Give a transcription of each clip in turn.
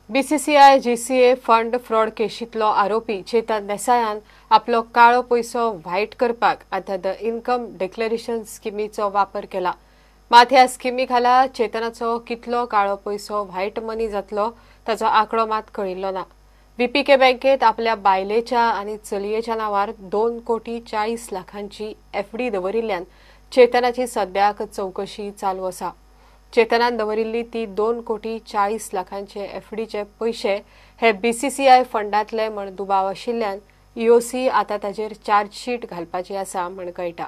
BCCI GCA fund fraud केशींतलो आरोपी चेतन देसायान आपलो काळो पैसो व्हाईट करपाक आतां द इन्कम डिक्लेरेशन स्किमीचो वापर केला. मात ह्या स्किमी खाला चेतनाचो कितलो काळो पैसो व्हाईट मनी जातलो ताचो आंकडो मात कळिल्लो ना. व्हीपीके बँकेत आपल्या बायलेच्या आनी चलयेच्या नांवार 2,40,00,000 एफडी दवरिल्ल्यान चेतनाची सद्याक चौकशी चालू आसा. चेतनान दवरिल्ली ती 2,40,00,000 एफडीचे पैसे हे बीसीसीआय फंडांतले म्हण दुबाव आशिल्ल्यान ईओसी आतां ताचेर चार्जशीट घालपाची आसा म्हण कळटा.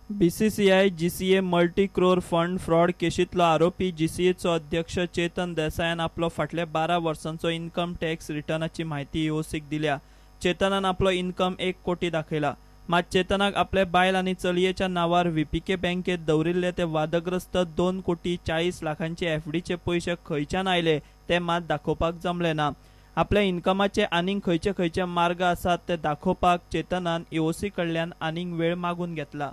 BCCI GCA multi crore fund fraud केशींतलो आरोपी जीसीएचो अध्यक्ष चेतन देसायान आपलो फाटल्या 12 वर्सांचो इन्कम टॅक्स रिटर्नाची म्हायती ईओसीक दिल्या. चेतनान आपलो इन्कम 1 कोटी दाखयला. मात चेतनाक आपले बायल आनी चलयेच्या नांवार व्हीपीके बँकेत दवरिल्ले ते वादग्रस्त 2,40,00,000 एफडीचे पैसे खंयच्यान आयले ते मात दाखोवपाक जमले ना. आपल्या इन्कमाचे आनीक खंयचे खंयचे मार्ग आसात ते दाखोवपाक चेतनान ईओसी कडल्यान आनीक वेळ मागून घेतला.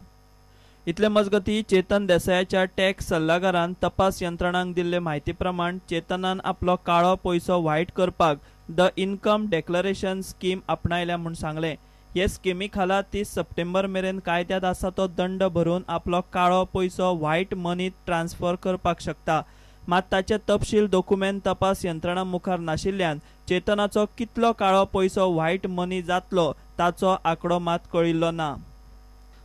इतले मजगती चेतन देसायाच्या टॅक्स सल्लागारान तपास यंत्रणांक दिल्ले म्हायती प्रमाण चेतनान आपलो काळो पैसो व्हाईट करपाक द इन्कम डिक्लेरेशन स्कीम आपणायल्या म्हूण सांगले. हे स्किमी खाला 30 सप्टेंबर मेरेन कायद्यात आसा तो दंड भरून आपलो काळो पैसो व्हाईट मनीत ट्रान्स्फर करपाक शकता. मात ताचे तपशील डॉक्युमेंट तपास यंत्रणा मुखार नाशिल्ल्यान चेतनाचो कितलो काळो पैसो व्हाईट मनी जातलो ताचो आंकडो मात कळिल्लो ना.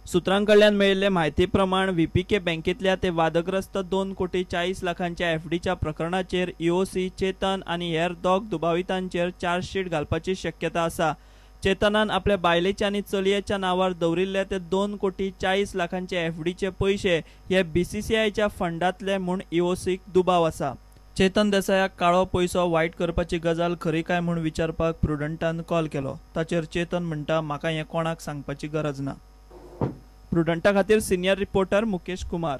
सुत्रांकडल्यान मेळिल्ले म्हायती प्रमाण व्हीपीके बँकेतल्या ते वादग्रस्त 2,40,00,000 एफडीच्या प्रकरणाचेर ईओसी चेतन आनी हेर दोग दुबावितांचेर चार्जशीट घालपाची शक्यता आसा. चेतनान आपल्या बायलेच्या आनी चलयेच्या नांवार दवरिल्ले ते 2,40,00,000 एफडीचे पैसे हे बीसीसीआयच्या फंडांतले म्हूण ईओसीक दुबाव आसा. चेतन देसायाक काळो पैसो व्हाईट करपाची गजाल खरी काय म्हूण विचारपाक प्रुडंटान कॉल केलो. ताचेर चेतन म्हणटा, म्हाका हें कोणाक सांगपाची गरज ना. प्रुडंटा खातीर senior reporter Mukesh Kumar.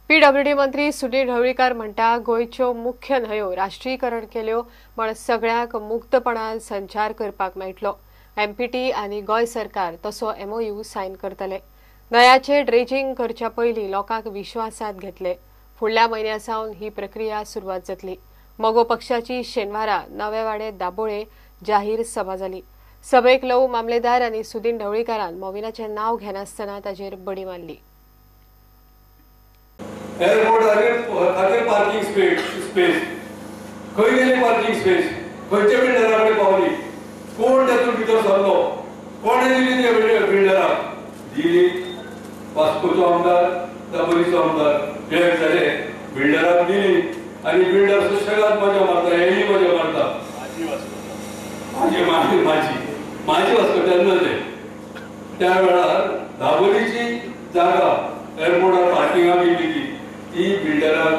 PWD मंत्री सुनील ढवळीकर म्हणटा, गोंयच्यो मुख्य न्हंयो राष्ट्रीयकरण केल्यो म्हण सगळ्यांक मुक्तपणान संचार करपाक मेळटलो. एमपीटी आनी गोंय सरकार तसो एमओयू सायन करतले. न्हंयाचें ड्रेजिंग करच्या पयलीं लोकांक विश्वासांत घेतले. फुडल्या म्हयन्या सावन ही प्रक्रिया सुरवात जातली. मोगो पक्षाची शेनवारा नवे वाडे दाबोळे जाहीर सभा जाली. सभेक लव मामलेदार आनी सुनील ढवळीकरान मोविनाचें नांव घेनासतना ताचेर बडी मारली. एअरपोर्ट खातीर पार्किंग स्पेस खंय गेली पार्किंग स्पेस खंयच्या बिल्डरा कडेन पावली कोण तातूंत भितर सरलो कोणे दिली त्या बिल्डराक दिली वास्कोचो आमदार दाबोलीचो आमदार भेट जाले बिल्डराक दिली आनी बिल्डर सुशेगाद मजा मारता हेय मजा मारता माझी वास्को तेन्नाचे त्या वेळार दाबोलीची जागा एअरपोर्टार पार्किंगाक गेली ती बिल्डराक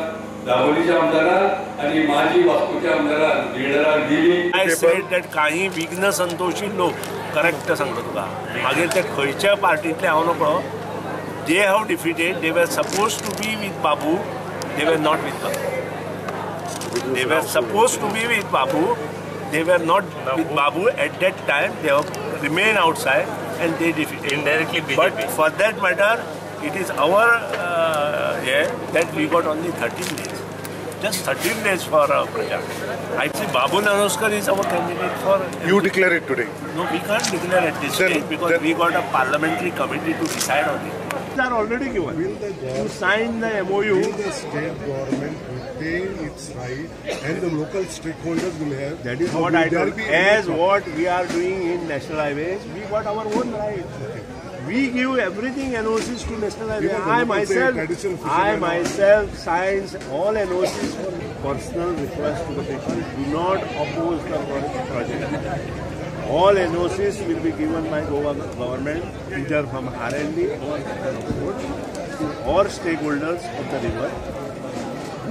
दाबोलीच्या आमदाराक आनी माझी वास्कोच्या आमदाराक बिल्डराक दिली. आय सेड दॅट काही विघ्न संतोशी लोक करेक्ट सांगता तुका मागीर ते खंयच्या पार्टींतले हांव नकळो they have defeated they were suppose to be with Babu they were not with Babu they were suppose to be with Babu they were not with Babu at that time they have remain outside and they defeated indirectly but for that matter it is our that we got only 13 days, just 13 days for Praja. I see Babu Nanoskar is our candidate for. You declare it today? No, we can't declare at this stage because we got a parliamentary committee to decide on it. They are already given. You sign the MOU. Will the state government retain its right and the local stakeholders will have? That is what I told. As what we are doing in National Highways, we got our own right. We give everything NOCs to National Highway. I myself signs all NOCs for personal request to the people. Do not oppose the project. All NOCs will be given by government, either from R&D or to all stakeholders of the river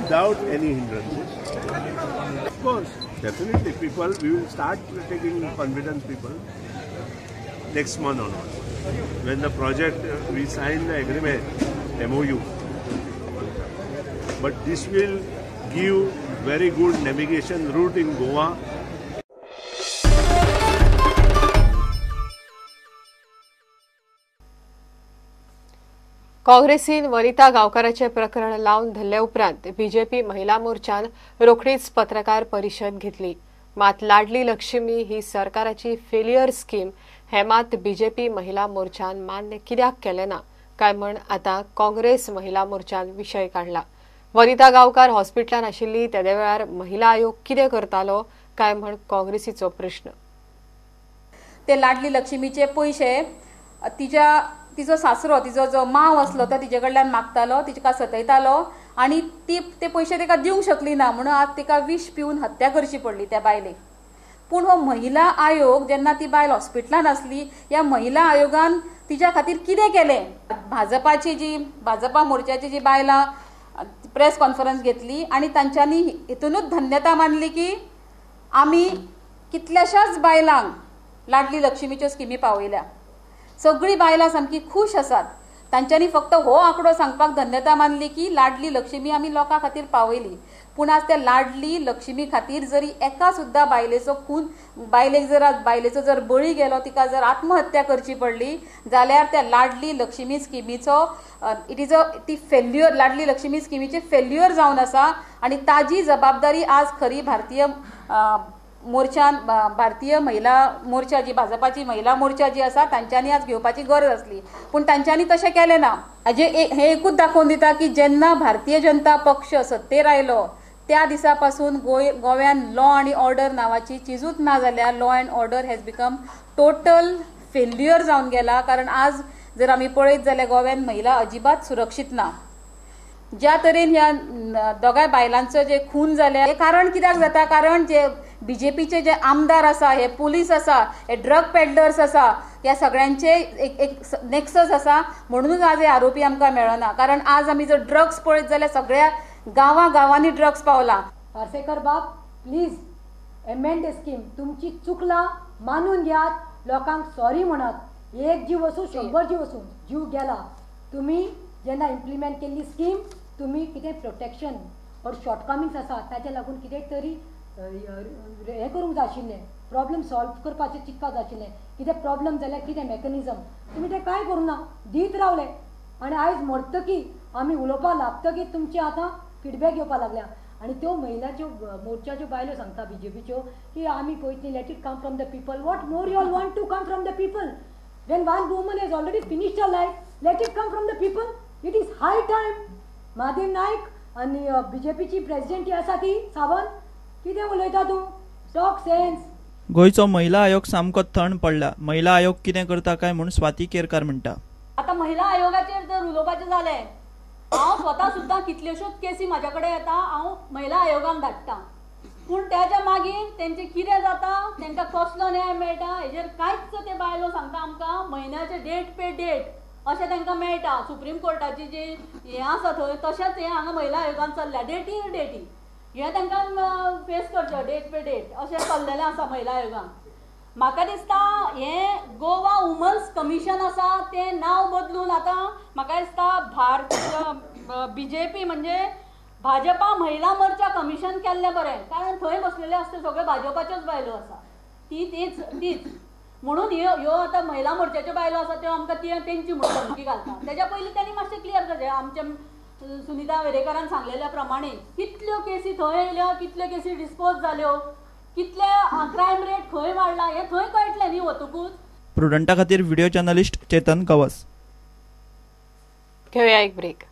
without any hindrances. Of course, definitely people, we will start taking confidence people next month onwards. When the project, we sign the agreement, MOU. But this will give very good navigation route in Goa. काँग्रेसीन वनिता गावकाराचे प्रकरण लावन धरले उपरांत BJP महिला मोर्चान रोखडीच पत्रकार परिषद घेतली. मात लाडली लक्ष्मी ही सरकाराची फेलियर स्कीम हे मात बीजेपी महिला मोर्चान मान्य कित्याक केले ना काय म्हण आता काँग्रेस महिला मोर्चान विषय काढला. वनिता गावकार हॉस्पिटलान आशिल्ली त्या वेळार महिला आयोग कितें करतालो काय म्हण काँग्रेसीचो प्रश्न. ते लाडली लक्ष्मीचे पैसे तिजो सासरो तिजो जो माव असलो तो तिचे कडल्यान मागतालो, तिका सतयतालो आणि ते पैसे तिका दिवंक शकली ना म्हणून आज तिका विष पिवन हत्या करची पडली त्या बायलेक. पूण हो महिला आयोग जेन्ना ती बायल हॉस्पिटलान आसली ह्या महिला आयोगान तिच्या खातीर कितें केलें. भाजपा मोर्चाची जी बायलां प्रेस कॉन्फरन्स घेतली आणि तांच्यांनी हितूनच धन्यता मानली की आमी कितल्याशाच बायलांक लाडली लक्ष्मीच्यो स्किमी पावयल्या. सगळी बायलां सामकी खूश आसात. तांच्यांनी फक्त हो आंकडो सांगपाक धन्यता मानली की लाडली लक्ष्मी आमी लोकां खातीर पावयली. पूण आज त्या लाडली लक्ष्मी खातीर जरी एका सुद्धा बायलेचो जर बळी गेलो, तिका जर आत्महत्या करची पडली जाल्यार त्या लाडली लक्ष्मी स्किमीचो ती फेल्युअर, लाडली लक्ष्मी स्किमीचे फेल्युअर जावन आसा आणि ताजी जबाबदारी आज खरी भारतीय महिला मोर्चा जी भाजपाची महिला मोर्चा जी आसा तांच्यांनी आज घेवपाची गरज असली. पूण तांच्यांनी तशें केलें ना. हे एकूच दाखोवन दिता की जेन्ना भारतीय जनता पक्ष सत्तेर आयलो त्या दिसा पासून गोव्यान लॉ आनी ऑर्डर नावाची चीजूच ना जाल्यार law and order has become total failure जावन गेला. कारण आज जर आमी पळयत जाल्यार गोव्यान महिला अजिबात सुरक्षीत ना. ज्या तरेन ह्या दोगांय बायलांचो जे खून जाले हे कारण कित्याक जाता, कारण जे बीजेपीचे जे आमदार आसा, हे पुलीस आसा, हे ड्रग पेडलर्स आसा, ह्या सगळ्यांचे एक नेक्सस आसा म्हणूनच आज हे आरोपी आमकां मेळना. कारण आज आमी जर ड्रग्स पळयत जाल्यार सगळ्या गांवांनी ड्रग्स पावला. पार्सेकर बाब प्लीज एमेंड द स्कीम. तुमची चुकला मानून घेयात, लोकांक सॉरी म्हणत. एक जीव वचून 100 जीव वचून जीव गेला. तुम्ही जेन्ना इम्प्लिमेंट केल्ली स्कीम तुम्ही कितें प्रोटेक्शन और शॉर्टकमिंग्स आसा ताचे लागून कितें तरी हें करूंक जाय आशिल्लें, प्रॉब्लम सॉल्व करपाचें चिंतपाक जाय आशिल्लें. कितें प्रॉब्लम जाल्यार कितें मेकॅनिझम तुमी तें कांय करूं ना, दीत रावले. आनी आयज मरतकी आमी उलोवपाक लागतकी तुमचे आतां फिडबॅक येवपाक लागल्या. आनी त्यो महिलाच्यो मोर्चाच्यो बायलो सांगता बीजेपीच्यो की आमी पळयतली let it come from the people. What more you all want to come from the people? When one woman has already finished her life, let it come from the people. It is high time. Mahadev Naik आनी बीजेपीची president ही आसा ती सावंत, कितें उलयता तूं? Talk sense. गोयचो महिला आयोग सामको थंड पडला. महिला आयोग कितें करता काय म्हूण स्वाती केरकार म्हणटा. आता महिला आयोगाचेर जर उलोवपाचें जालें, हांव स्वता सुद्दां कितल्योश्योच केसी म्हाजे कडेन येता, हांव महिला आयोगान धाडटा. पूण त्याच्या मागीर तेंचे कितें जाता, तांकां कसलो न्याय मेळटा हेजेर कांयच ते बायलो सांगता आमकां म्हयन्याचे डेट पे डेट अशें तांकां मेळटा. सुप्रीम कोर्टाची जी हें आसा थंय तशेंच हें हांगा महिला आयोगान चल्ल्या. डेटी हें तांकां फेस करचें डेट पे डेट अशें चल्लेलें आसा महिला आयोगान. म्हाका दिसता हें गोवा वुमन्स कमिशन आसा तें नांव बदलून आतां म्हाका दिसता बीजेपी म्हणजे भाजपा महिला मोर्चा कमिशन केल्लें बरें. कारण थंय बसलेले आसता सगळ्यो भाजपाच्योच बायलो आसा, तीच म्हणून ह्यो आतां महिला मोर्चाच्यो बायलो आसा त्यो आमकां तेंची धमकी घालता. तेज्या पयलीं त्यांनी मातशें क्लियर करचें. आमच्या सुनीता वेरेकरान सांगलेल्या प्रमाणे कितल्यो केसी थंय येयल्यो, कितल्यो केसी डिस्पोज जाल्यो, कितले क्रायम रेट खंय वाडला हें थंय कळटलें न्ही वतकूच. प्रुडंटा खातीर व्हिडिओ जर्नलिस्ट चेतन गवस. घेऊया एक ब्रेक.